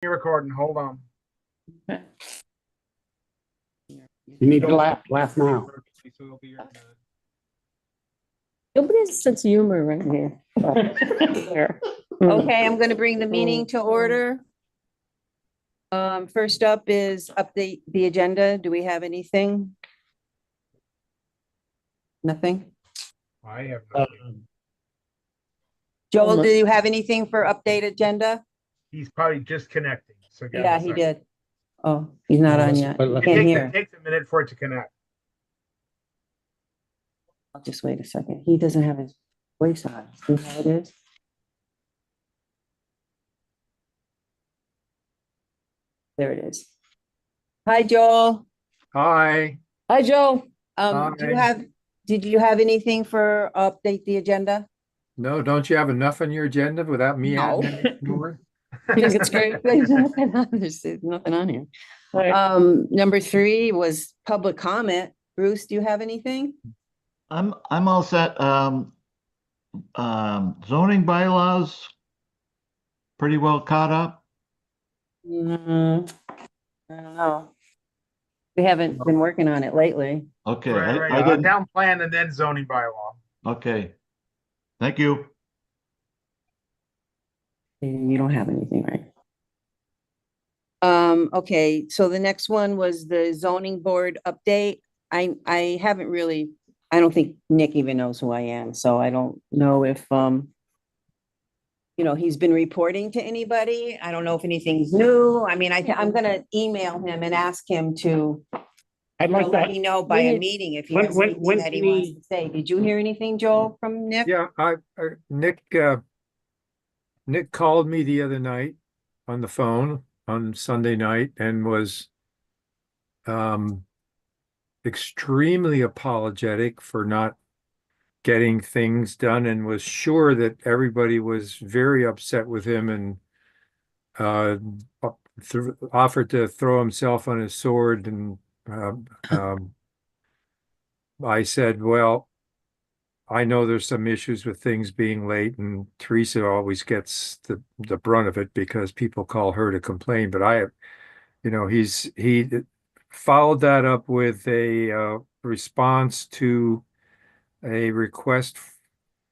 You're recording. Hold on. You need to laugh now. So it'll be your turn. Nobody has a sense of humor right here. There. Okay, I'm gonna bring the meeting to order. First up is update the agenda. Do we have anything? Nothing? I have nothing. Joel, do you have anything for update agenda? He's probably just connecting. So give him a Yeah, he second. did. Oh, he's not on yet. But Can't It hear. takes a minute for it to connect. I'll just wait a second. He doesn't have his voice on. See how it is? There it is. Hi, Joel. Hi. Hi, Joe. Did you have anything for update the agenda? No, don't you have enough on your agenda without me No. adding any more? I think it's great. There's nothing on, there's nothing on here. Number 3 was public comment. Bruce, do you have anything? I'm all set. Zoning bylaws pretty well caught up. I don't know. We haven't been working on it lately. Okay, Right. I didn't. Town plan and then zoning bylaw. Okay, thank you. You don't have anything, right? Okay, so the next one was the zoning board update. I haven't really, I don't think Nick even knows who I am, so I don't know if, he's been reporting to anybody. I don't know if anything's new. I mean, I'm gonna email him and ask him to I'd like let that. me know by a when- meeting if he when- has when- anything when that he can wants he- to say. Did you hear anything, Joel, from Nick? Yeah, Nick called me the other night on the phone on Sunday night and was extremely apologetic for not getting things done and was sure that everybody was very upset with him and offered to throw himself on his sword. And I said, well, I know there's some issues with things being late, and Teresa always gets the brunt of it because people call her to complain. But he followed that up with a response to a request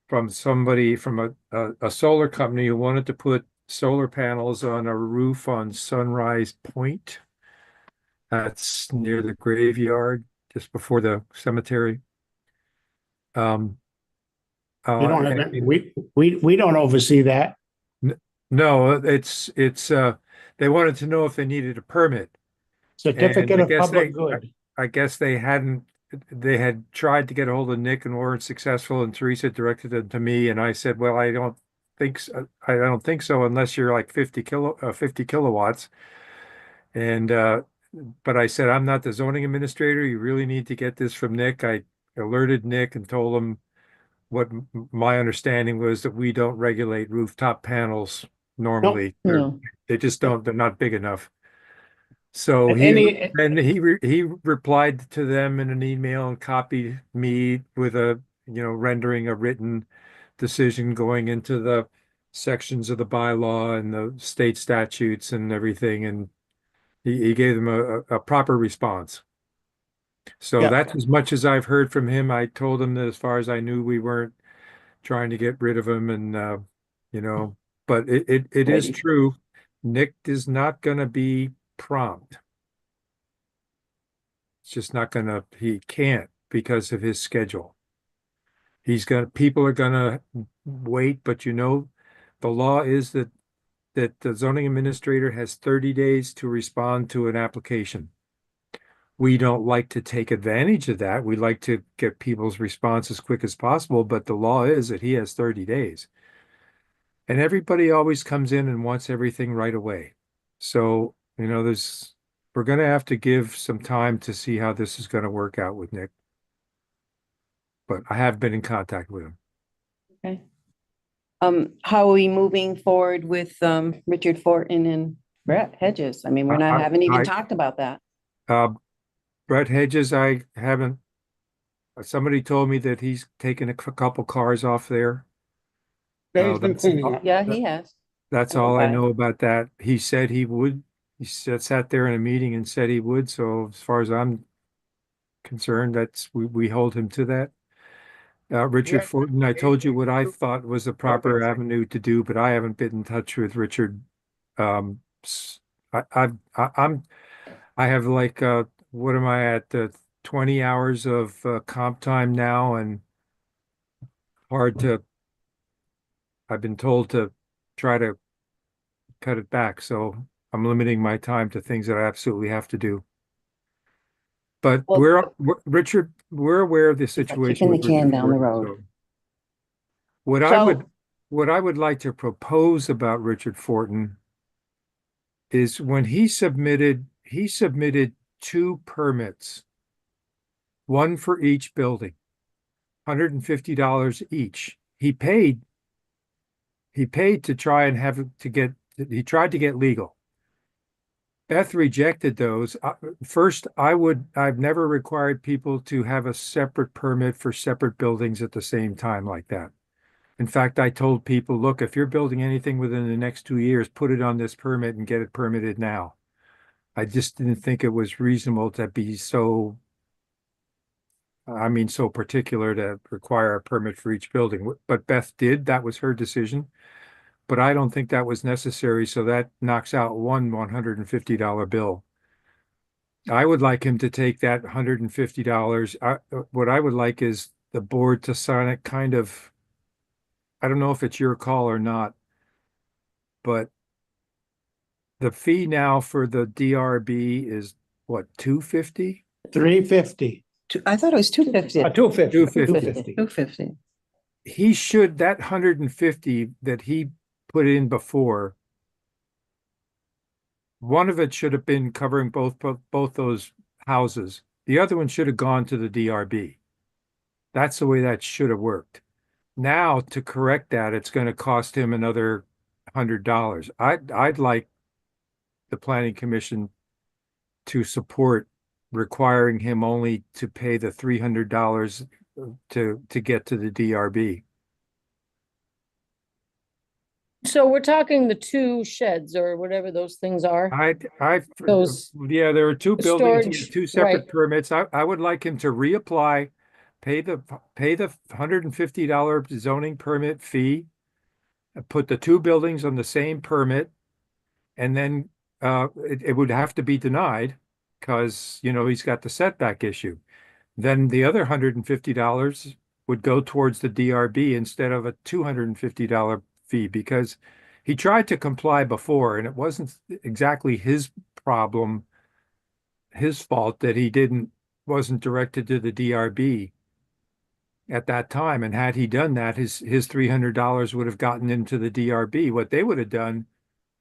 from somebody from a solar company who wanted to put solar panels on a roof on Sunrise Point. That's near the graveyard, just before the cemetery. We don't have that. We don't oversee that. No, it's they wanted to know if they needed a permit. Certificate And I of guess public good. I guess they had tried to get a hold of Nick and weren't successful, and Teresa directed it to me, and I said, well, I don't think so unless you're like 50 kilowatts. And but I said, I'm not the zoning administrator. You really need to get this from Nick. I alerted Nick and told him what my understanding was, that we don't regulate rooftop panels normally. No. They just don't, they're not big enough. So Any- he replied to them in an email and copied me with rendering a written decision going into the sections of the bylaw and the state statutes and everything. And he gave them a proper response. So Yeah. that's as much as I've heard from him. I told him that as far as I knew, we weren't trying to get rid of him, and but it is true. Nick is not going to be prompt. It's just not going to. He can't because of his schedule. People are going to wait, but the law is that the zoning administrator has 30 days to respond to an application. We don't like to take advantage of that. We like to get people's response as quick as possible, but the law is that he has 30 days. And everybody always comes in and wants everything right away. So, we're going to have to give some time to see how this is going to work out with Nick. But I have been in contact with him. Okay. How are we moving forward with Richard Fortin and Brett Hedges? I mean, haven't even talked about that. Brett Hedges, I haven't. Somebody told me that he's taken a couple cars off there. He's been cleaning up. Yeah, he has. That's all I Okay. know about that. He said he would. He sat there in a meeting and said he would. So as far as I'm concerned, we hold him to that. Richard Yeah, Fortin, I told you what I maybe- thought was the Okay. proper avenue to do, but I haven't been in touch with Richard. Um, s- I have like, what am I at? 20 hours of comp time now and hard to, I've been told to try to cut it back. So I'm limiting my time to things that I absolutely have to do. But Well- Richard, we're aware of the situation kicking the with can Richard down the Fortin, road. so. What I would, So, what I would like to propose about Richard Fortin is when he submitted two permits, one for each building, $150 each. He paid to try and he tried to get legal. Beth rejected those. First, I've never required people to have a separate permit for separate buildings at the same time like that. In fact, I told people, look, if you're building anything within the next 2 years, put it on this permit and get it permitted now. I just didn't think it was reasonable to be so particular to require a permit for each building. But Beth did, that was her decision. But I don't think that was necessary, so that knocks out one $150 bill. I would like him to take that $150. What I would like is the board to sign it kind of, I don't know if it's your call or not, but the fee now for the DRB is what, 250? 350, I thought it was 250. 250, 250. 250. He should, that 150 that he put in before, one of it should have been covering both those houses. The other one should have gone to the DRB. That's the way that should have worked. Now to correct that, it's going to cost him another $100. I'd like the planning commission to support requiring him only to pay the $300 to get to the DRB. So we're talking the two sheds or whatever those things are. Those, yeah, there are two buildings, storage, two separate right. permits. I would like him to reapply, pay the $150 zoning permit fee, put the two buildings on the same permit, and then it would have to be denied because, he's got the setback issue. Then the other $150 would go towards the DRB instead of a $250 fee because he tried to comply before and it wasn't exactly his problem, his fault that wasn't directed to the DRB at that time. And had he done that, his $300 would have gotten into the DRB. What they would have done,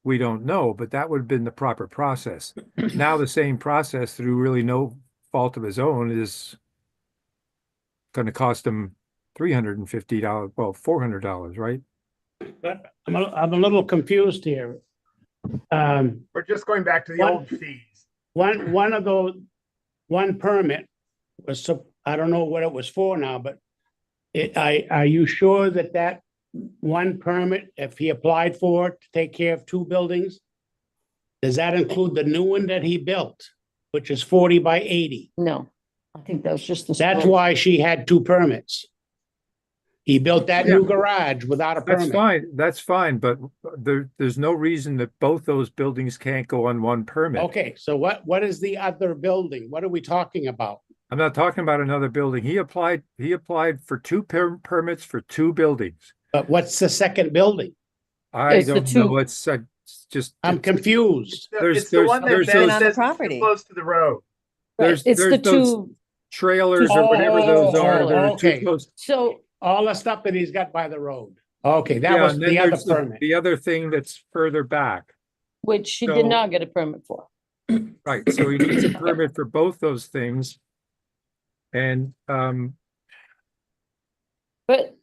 we don't know, but that would have been the proper process. Now the same process through really no fault of his own is going to cost him $350, well, $400, right? but I'm a little confused here. We're just going back to the What? old fees. One of those, one permit was, I don't know what it was for now, but are you sure that one permit, if he applied for it to take care of two buildings, does that include the new one that he built, which is 40 by 80? No, I think that was just the. That's storage. why she had two permits. He built that new garage without a That's permit. fine. That's fine, but there's no reason that both those buildings can't go on one permit. Okay, so what is the other building? What are we talking about? I'm not talking about another building. He applied for two permits for two buildings. But what's the second building? I It's the don't know. two- It's just, I'm confused. It's the one that there's Ben those- says is too property. close to the road. there's It's the those two, trailers or whatever those are that are too okay. close. so All the stuff that he's got by the road. Okay, that Yeah, was and then the other there's permit. the other thing that's further back. which she So- did not get a permit for. Right, so he needs a permit for both those things. And But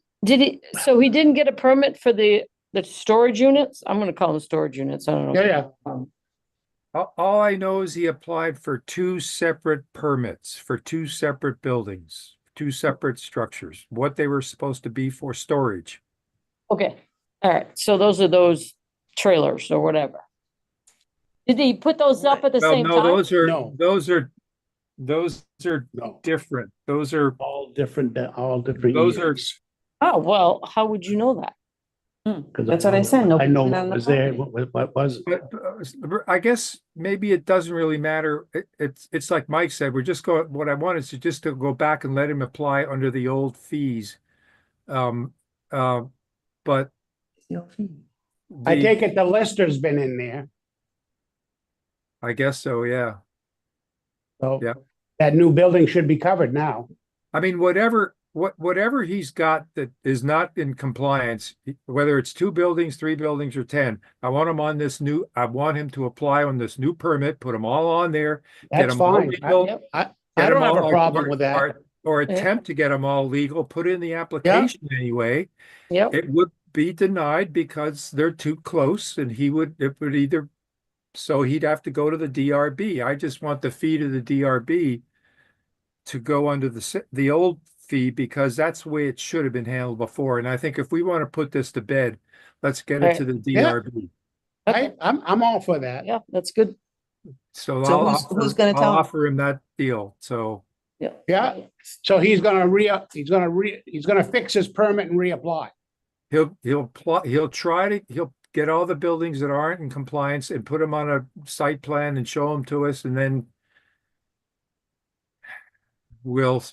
so he didn't get a permit for the storage units? I'm gonna call them storage units. I don't know. Yeah. all I know is he applied for two separate permits for two separate buildings, two separate structures, what they were supposed to be for storage. Okay, all right, so those are those trailers or whatever. Did he put those up at the Well, same no, time? those are, No. those are No, different. Those are, all different Those are- years. Oh, well, how would you know that? 'Cause That's what I said, no I know picture on what the was there, property. what wasn't. but I guess maybe it doesn't really matter. It's like Mike said, we're just going, what I want is just to go back and let him apply under the old fees. Um, but I the, take it the lister's been in there, I guess so, yeah. so Yeah. that new building should be covered now. I mean, whatever he's got that is not in compliance, whether it's 2 buildings, 3 buildings, or 10, I want him to apply on this new permit, put them all on there. Get That's them all fine. legal, Yep. I get don't them have all, a problem or- with that. Or Yeah. attempt to get them all legal, put in the application anyway. Yep, It would be denied because they're too close and it would either, so he'd have to go to the DRB. I just want the fee to the DRB to go under the old fee because that's the way it should have been handled before. And I think if we want to put this to bed, let's get it to the DRB. I'm all for that. yeah, that's good. So So I'll who's gonna I'll tell him? offer him that deal. So Yeah. Yeah, so he's gonna fix his permit and reapply. he'll get all the buildings that aren't in compliance and put them on a site plan and show them to us, and then we'll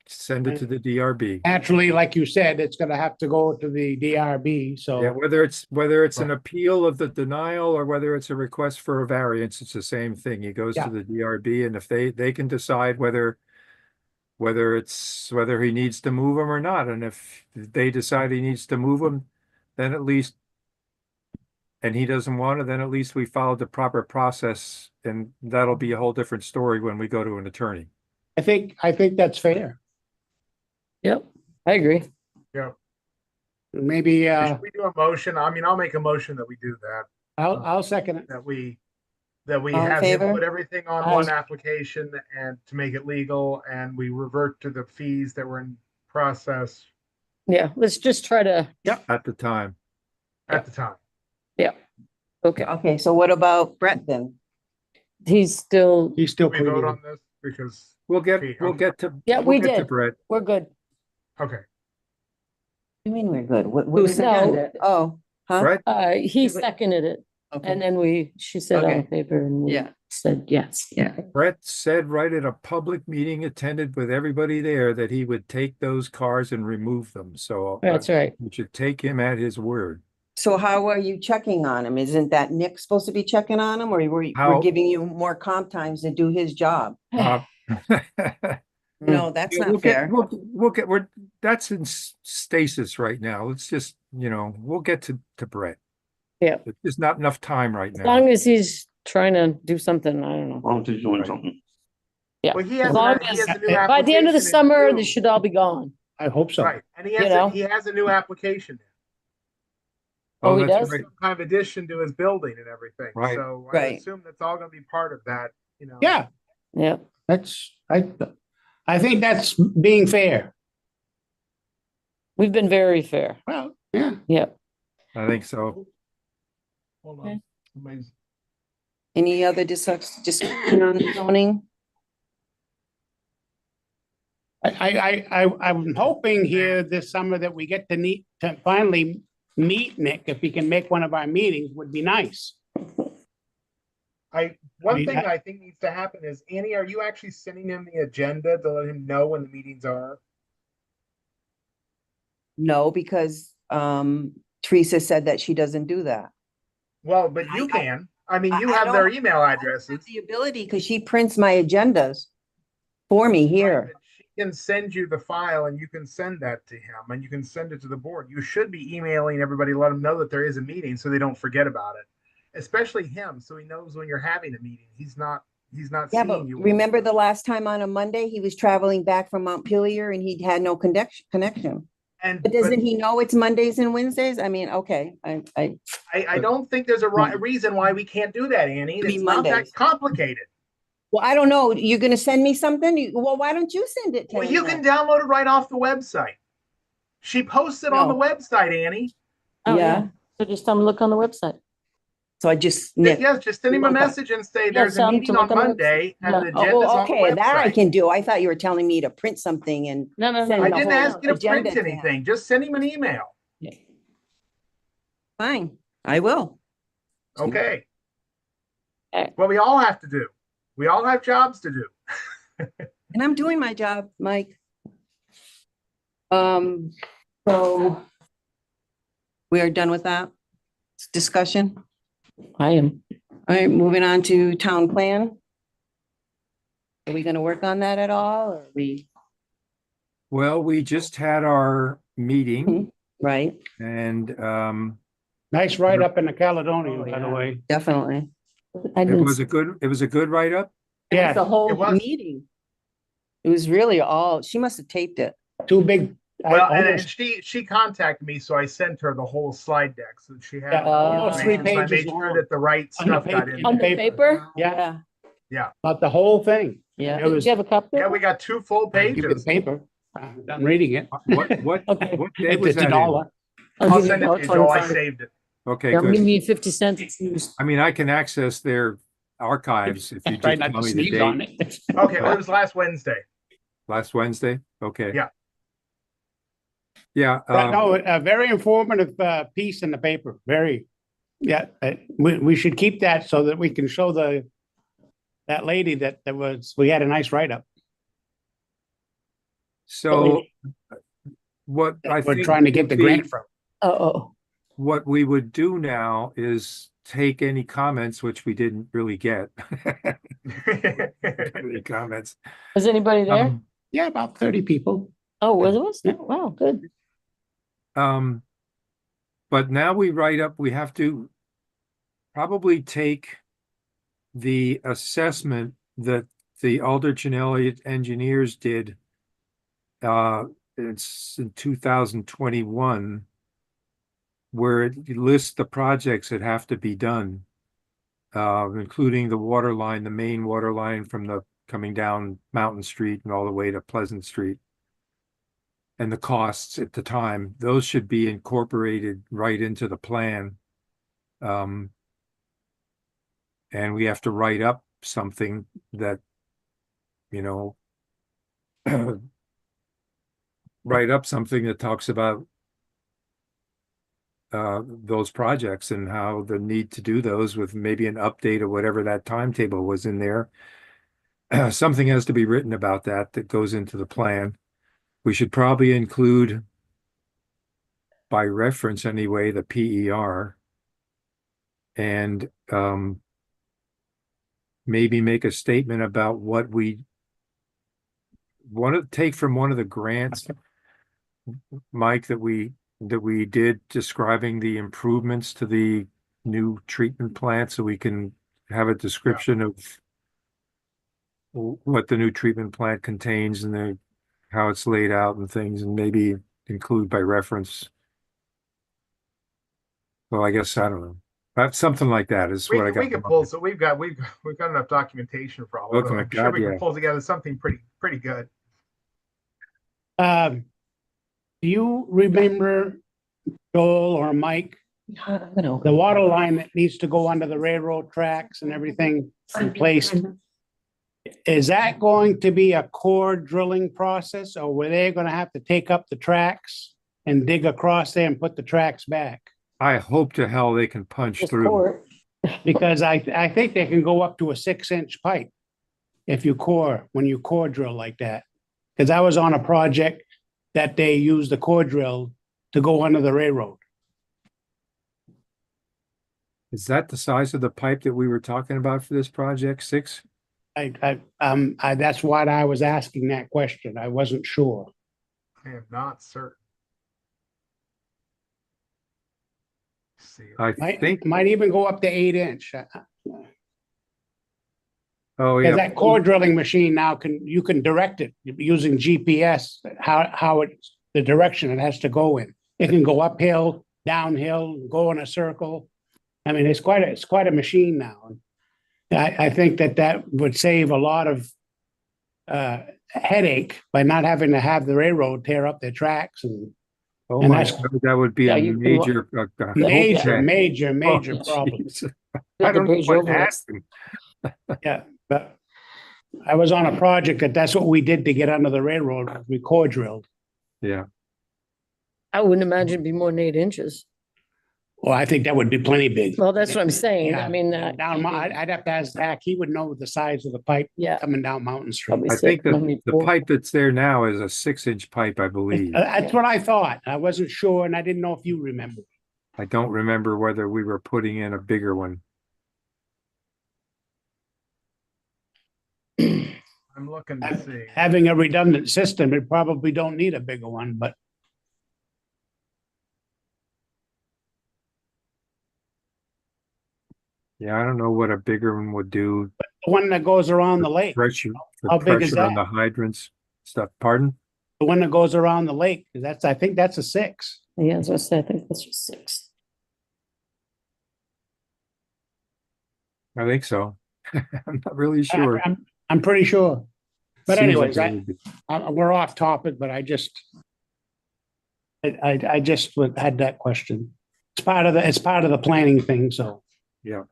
send it to the DRB. Naturally, like you said, it's gonna have to go to the DRB, Yeah, so, whether it's an appeal of the denial or whether it's a request for a variance, it's the same thing. He goes Yeah. to the DRB, and if they can decide whether he needs to move them or not, and if they decide he needs to move them, then at least, and he doesn't want to, then at least we followed the proper process, and that'll be a whole different story when we go to an attorney. I think that's fair. Yep, I agree. Maybe, Should we do a motion? I mean, I'll make a motion that we do that, I'll second it. that we All in have him favor? put everything on Aye. one application and to make it legal, and we revert to the fees that were in process Yeah, let's just try to, At the time, at the time. okay, Okay, so what about Brett then? he's still, He's still We vote on creating. this because, we'll get Okay, to. Yeah, we'll we get to did. Brett. we're good. okay, You mean we're good? What Who is seconded it? Oh, huh? Brett, He Is it- seconded it, Okay. and then she said all in Okay. favor, and we Yeah. said yes. Yeah. Brett said right at a public meeting attended with everybody there that he would take those cars and remove them. So That's right. we should take him at his word. So how are you checking on him? Isn't that Nick supposed to be checking on him, or we're How- giving you more comp times to do his job? Uh, No, that's Yeah, not fair. that's in stasis right now. Let's just, we'll get to Brett. Yeah. There's just not enough time right As now. long as he's trying to do something, I don't know. Well, he's doing Right. something. Yeah. well, he As has, long he has a new By the end of the application in summer, too. they should all be gone. I hope so. Right, and You know? he has a new application, Oh, he that's does? right. some kind of addition to his building and everything. Right. So I Right. assume that's all gonna be part of that, Yeah, Yeah, I think that's being fair. we've been very fair. Well, yeah. Yep. I think so. Hold Okay. on. Somebody's- Any other discussion on zoning? I'm hoping here this summer that we get to finally meet Nick. If he can make one of our meetings, would be nice. One mean, thing I think needs to happen is, Annie, are you actually sending him the agenda to let him know when the meetings are? No, because Teresa said that she doesn't do that. Well, but you I- can. I mean, you I have their don't- email I don't have addresses. the ability, because she prints my agendas for me here. But she can send you the file and you can send that to him and you can send it to the board. You should be emailing everybody, let them know that there is a meeting so they don't forget about it. Especially him, so he knows when you're having a meeting. He's not Yeah, but seeing you. remember the last time on a Monday, he was traveling back from Montpelier and he had no connection. And But doesn't he know it's Mondays and Wednesdays? I mean, okay, I don't think there's a reason why we can't do that, Annie. I mean, It's not that Mondays. complicated. well, I don't know. You're gonna send me something? Well, why don't you send it to Well, him you then? can download it right off the website. She posts it on the No. website, Annie. Oh, Yeah. So just tell them to look on the website. So I just, Yes, just send him a Okay. message and say, there's a tell him to meeting look on on the Monday and Yeah. the oh, agenda's well, on the okay, that I website. can do. I thought you were telling me to print something and No, no, Send I no. the didn't whole ask you to agenda print to him. anything. Just send him an email. fine, I will. Okay. Okay. Well, we all have to do. We all have jobs to do. And I'm doing my job, Mike. So we are done with that discussion. I am. All right, moving on to town plan. Are we gonna work on that at all? Or we, Well, we just had our meeting right, and Nice write-up in the Caledonian, Oh, by the yeah. way. definitely. I it didn't. was a good write-up. It was Yeah. the whole It was. meeting. It was really all, she must have taped it. Two big. I Well, and almost- she contacted me, so I sent her the whole slide deck, so she had Yeah, all the almost three information. So I pages made sure long. that the right On the stuff got paper. in. On there. the paper? Yeah, Yeah, but the whole thing. Yeah. It Did was, you have a copy? yeah, we got 2 full give me the pages. paper. I'm done reading it. What Okay. what day was It's a that in? dollar. I'll I'll give send it you to you, Joel. I 25. saved it. Okay, Yeah, give good. me 50 cents. It's used. I mean, I can access their archives if you Try just not tell to me the sneeze on date. it. Okay, well, it was last Wednesday. Last Wednesday? Okay. Yeah. Yeah, But no, a very informative piece in the paper, very, yeah, we should keep that so that we can show that lady that we had a nice write-up. so what I We're think trying to get the would be- grant from. Oh, What we would do now is take any comments, which we didn't really get. Any comments. is anybody there? Yeah, about 30 people. Oh, was Yeah. it? Wow, good. But now we write up, we have to probably take the assessment that the Aldrich and Elliott engineers did. It's in 2021, where it lists the projects that have to be done, including the water line, the main water line from the coming down Mountain Street and all the way to Pleasant Street. And the costs at the time, those should be incorporated right into the plan. And we have to write up something that, you know, write up something that talks about those projects and how the need to do those with maybe an update or whatever that timetable was in there. Something has to be written about that goes into the plan. We should probably include, by reference anyway, the PER. And maybe make a statement about what we want to take from one of the grants, Mike, that we did describing the improvements to the new treatment plant, so we can have a description of what the new treatment plant contains and how it's laid out and things, and maybe include by reference. Well, I guess, I don't know. Something like that is what I got. We could pull, so we've got enough documentation for all of it. Oh, my I'm sure God, we can yeah. pull together something pretty good. Do you remember, Joel or Mike, the water line that needs to go under the railroad tracks and everything replaced? Is that going to be a core drilling process, or were they gonna have to take up the tracks and dig across there and put the tracks back? I hope to hell they can punch Just through. core. Because I think they can go up to a 6-inch pipe when you core drill like that. Because I was on a project that they used the core drill to go under the railroad. Is that the size of the pipe that we were talking about for this project? 6? That's why I was asking that question. I wasn't sure. I am not certain. Let's see. I think, Might even go up to 8-inch. oh, Because yeah. that core drilling machine now you can direct it using GPS, the direction it has to go in. It can go uphill, downhill, go in a circle. I mean, it's quite a machine now. I think that would save a lot of headache by not having to have the railroad tear up their tracks and Oh and my that's- God, that would be Yeah, a you can major, major okay. Oh, problem. jeez. We I had the don't know bridge what over it. asked him. Yeah, but I was on a project that's what we did to get under the railroad. We core drilled. Yeah, I wouldn't imagine it'd be more than 8 inches. Well, I think that would be plenty big. Well, that's what I'm saying. Yeah, I mean, down, I'd have to ask Zach. He would know the size of the pipe yeah, coming down Mountain Street. probably I think 6, that maybe the 4. pipe that's there now is a 6-inch pipe, I believe. That's what I thought. I wasn't sure, and I didn't know if you remember. I don't remember whether we were putting in a bigger one. I'm looking to see. Having a redundant system, it probably don't need a bigger one, but Yeah, I don't know what a bigger one would do. the one that goes around the lake, Pressure, the How big is pressure on that? the hydrants stuff. Pardon? the one that goes around the lake, I think that's a 6. Yeah, as I said, I think that's just 6. I think so. I'm not really sure. I'm pretty sure. But Seems like anyways, it would be. we're off topic, but I just had that question. It's part of the planning thing, so. Yeah.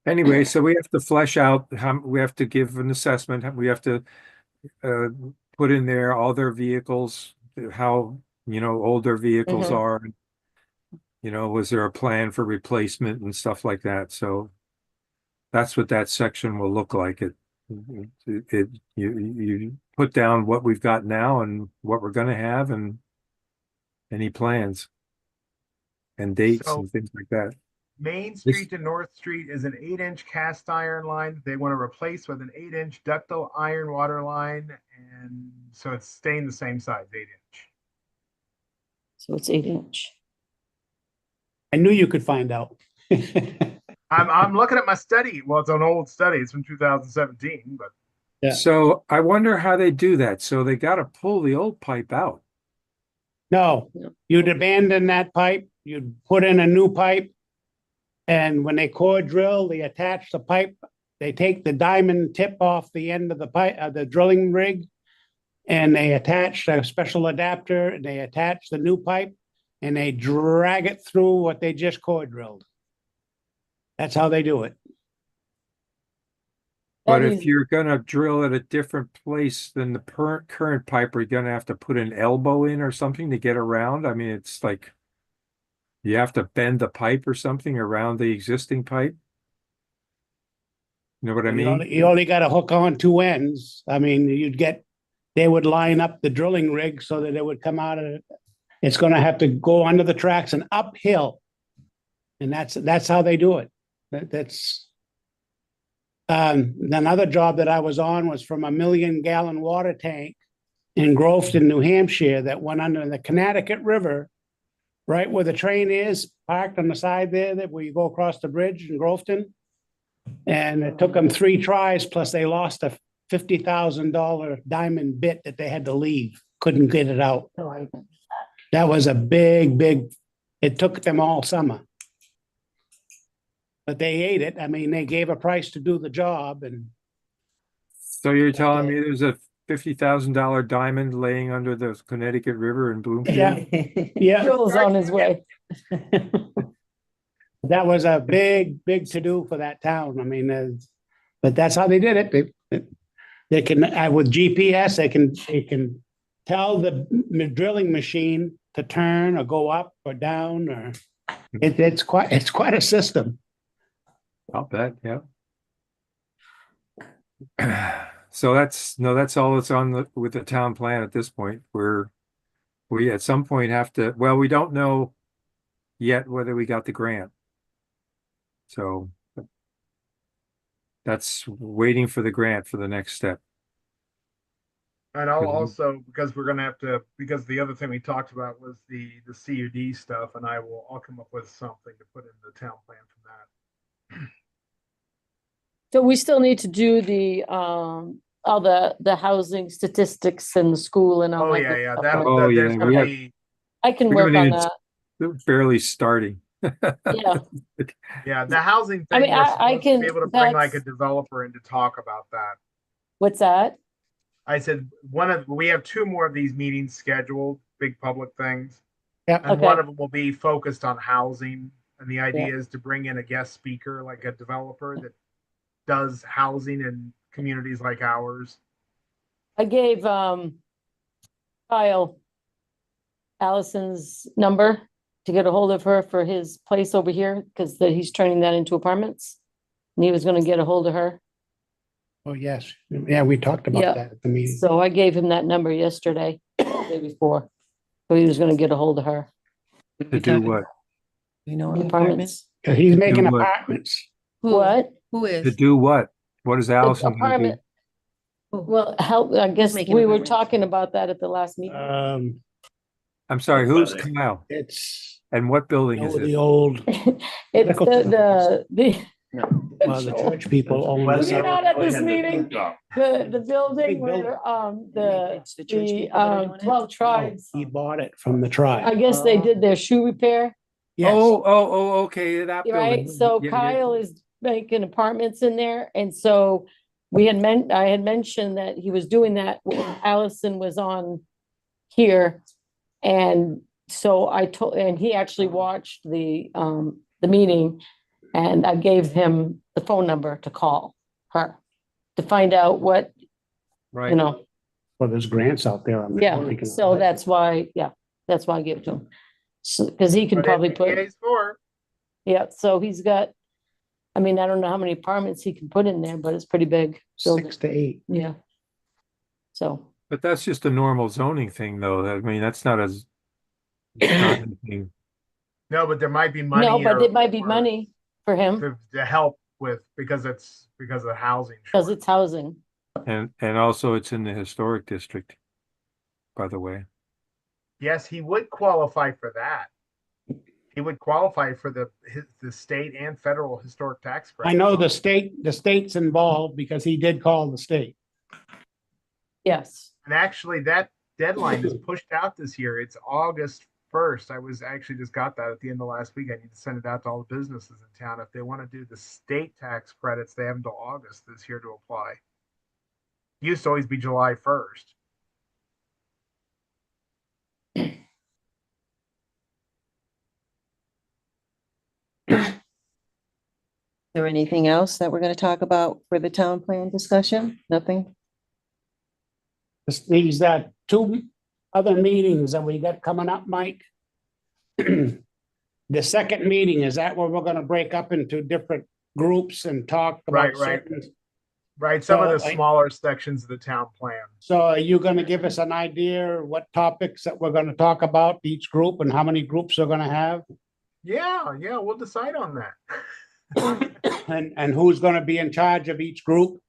Anyway, so we have to flesh out how we have to give an assessment. We have to put in there all their vehicles, how, old their vehicles Mhm. are. Was there a plan for replacement and stuff like that? So that's what that section will look like. You put down what we've got now and what we're going to have and any plans and dates So- and things like that. Main Street to North Street is an 8-inch cast iron line. They want to replace with an 8-inch ductile iron water line, and so it's staying the same size, 8-inch. So it's 8-inch. I knew you could find out. I'm looking at my study. Well, it's an old study. It's from 2017, but Yeah. So I wonder how they do that. So they got to pull the old pipe out. No, No. you'd abandon that pipe, you'd put in a new pipe. And when they core drill, they attach the pipe, they take the diamond tip off the end of the pipe, the drilling rig. And they attach a special adapter, and they attach the new pipe, and they drag it through what they just core drilled. That's how they do it. But That if is- you're going to drill at a different place than the current pipe, are you going to have to put an elbow in or something to get around? I mean, it's like you have to bend the pipe or something around the existing pipe. You know what I mean? You only got to hook on 2 ends. I mean, they would line up the drilling rig so that it would come out of, it's gonna have to go under the tracks and uphill. And that's how they do it. That's. Another job that I was on was from a 1-million-gallon water tank in Groveton, New Hampshire, that went under the Connecticut River, right where the train is parked on the side there, that where you go across the bridge in Groveton. And it took them 3 tries, plus they lost a $50,000 diamond bit that they had to leave, couldn't get it out. That was a big, it took them all summer. But they ate it. I mean, they gave a price to do the job, and So you're telling me there's a $50,000 diamond laying under the Connecticut River in Bloomfield? yeah, Joel's on his way. that was a big to-do for that town. I mean, but that's how they did it. They can, with GPS, they can tell the drilling machine to turn or go up or down, or it's quite a system. I'll bet, yeah. So that's all that's on with the town plan at this point. We at some point have to, well, we don't know yet whether we got the grant. So that's waiting for the grant for the next step. and I'll Mhm. also, because we're gonna have to, because the other thing we talked about was the CUD stuff, and I'll come up with something to put in the town plan from that. So we still need to do the, all the housing statistics and the school and all Oh, that. yeah, good yeah, stuff, that, right? Oh, there's yeah, gonna we have- be, I can we work haven't on even- that, Barely starting. yeah. yeah, the housing I thing, mean, we're I supposed to can- be able to bring like a that's- developer in to talk about that. What's that? I said, we have 2 more of these meetings scheduled, big public things. Yep. And Okay. one of them will be focused on housing And the idea is to bring in a guest speaker, like a developer that does housing in communities like ours. I gave, Kyle Allison's number to get a hold of her for his place over here, because he's turning that into apartments. And he was gonna get a hold of her. Oh, yes. Yeah, we talked Yeah. about that at the meeting. So I gave him that number yesterday, the day before. So he was gonna get a hold of her. To do what? You know, The apartments. Cause he's making what? apartments. What? Who To is? do what? What is Allison gonna do? Apartment. Well, help, I guess Making we were apartments. talking about that at the last meeting. I'm sorry, who's Kyle? It's, And what building is the it? old, It's the, well, the church people own Were this. you not at this meeting? The building Big building. where, It's the church people that are doing it? 12 tribes. He bought it from the I tribe. guess they did their shoe repair, Yes. Oh, okay, that right? building. So Yeah, yeah. Kyle is making apartments in there, and so I had mentioned that he was doing that when Allison was on here. And so and he actually watched the meeting, and I gave him the phone number to call her to find out what, Right. you know, Well, there's grants out there. I'm yeah, sure he can so apply. that's why I gave it to him. So, because he can But probably put, NPA's for. yeah, so he's got, I mean, I don't know how many apartments he can put in there, but it's pretty big. building. 6 to 8. Yeah. So, But that's just a normal zoning thing, though. I mean, that's not as. It's not anything. No, but there might be money. no, but or- it might be or money for him to help with, because of housing. because shortage. it's housing. And also it's in the historic district, by the way. Yes, he would qualify for that. He would qualify for the state and federal historic tax I credit. know the state's involved because he did call the state. Yes. And actually, that deadline is pushed out this year. It's August 1st. I actually just got that at the end of last week. I need to send it out to all the businesses in town. If they want to do the state tax credits, they have until August this year to apply. Used to always be July 1st. Is there anything else that we're gonna talk about for the town plan discussion? Nothing? These are 2 other meetings that we got coming up, Mike. The second meeting, is that where we're gonna break up into different groups and talk about Right, right. certain? Right. Some of the So, smaller sections of the town plan. So are you gonna give us an idea what topics that we're gonna talk about each group and how many groups are gonna have? Yeah, we'll decide on that. And who's gonna be in charge of each group?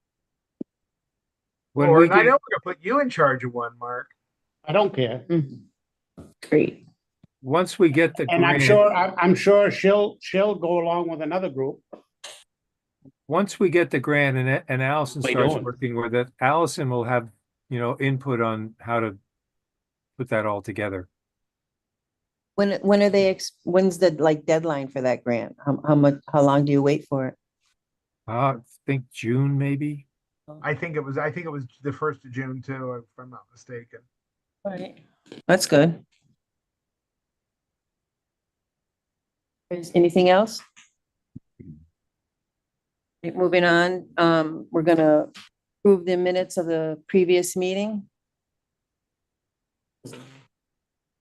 When Or we and I get, know we're gonna put you in charge of one, Mark. I don't care. Great. once we get the And I'm grant, sure, I'm sure she'll go along with another group. once we get the grant and Allison We starts don't. working with it, Allison will have, input on how to put that all together. When are they, when's the deadline for that grant? How long do you wait for it? I think June, maybe. I think it was the 1st of June too, if I'm not mistaken. Right. That's good. Is anything else? Moving on, we're gonna approve the minutes of the previous meeting.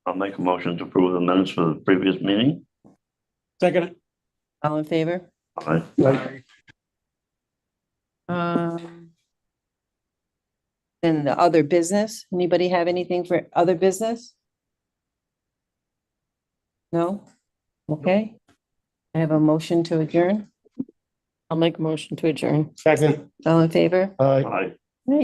I'll make a motion to approve the minutes for the previous meeting. Second, All in favor? Aye. Then the other business, anybody have anything for other business? No? Okay. I have a motion to adjourn. I'll make a motion to adjourn. second, All in favor? Aye.